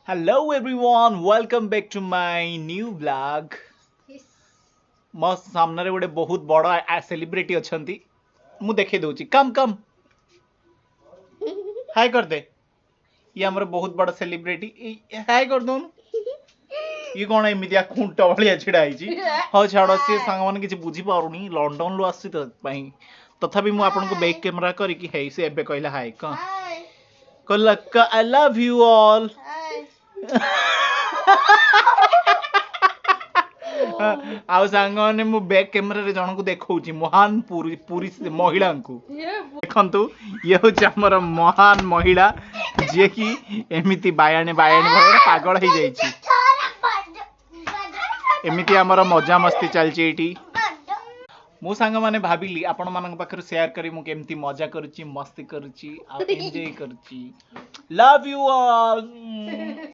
Hello everyone, welcome back to my new vlog. ମୋ ସାମ୍ନାରେ ଗୋଟେ ବହୁତ ବଡ଼ ସେଲିବ୍ରିଟି ଅଛନ୍ତି। ମୁଁ ଦେଖେଇ ଦଉଛି। କମ୍ କମ୍ ହାଇ କରିଦେ। ଇଏ ଆମର ବହୁତ ବଡ଼ ସେଲିବ୍ରିଟି। ହାଇ କରିଦଉନୁ। ଇଏ କଣ ଏମିତିଆ ଖୁଣ୍ଟ ଭଳିଆ ଛିଡା ହେଇଛି। ହଉ ଛାଡ଼, ସିଏ ସାଙ୍ଗମାନେ କିଛି ବୁଝିପାରୁନି। ଲଣ୍ଡନରୁ ଆସିଛି ତ ପାଇଁ। ତଥାପି ମୁଁ ଆପଣଙ୍କୁ ବ୍ୟାକ୍ କ୍ୟାମେରା କରିକି ହେଇ ସେ ଏବେ କହିଲା ହାଇ। କହିଲା ଆଇ ଲଭ୍ ୟୁ ଅଲ୍। ଆଉ ସାଙ୍ଗମାନେ ମୁଁ ବ୍ୟାକ୍ କ୍ୟାମେରାରେ ଜଣଙ୍କୁ ଦେଖଉଛି ମହାନ ପୁରୀ ମହିଳାଙ୍କୁ। ଦେଖନ୍ତୁ, ଇଏ ହଉଛି ଆମର ମହାନ ମହିଳା ଯିଏକି ଏମିତି ବାୟାଣୀ ଭାବରେ ପାଗଳ ହେଇଯାଇଛି। ଏମିତି ଆମର ମଜାମସ୍ତି ଚାଲିଛି ଏଇଠି। ମୁଁ ସାଙ୍ଗମାନେ ଭାବିଲି ଆପଣମାନଙ୍କ ପାଖରେ ସେୟାର କରି ମୁଁ କେମିତି ମଜା କରୁଛି, ମସ୍ତି କରୁଛି ଆଉ ଏନ୍ଜୟ କରୁଛି। Love you all.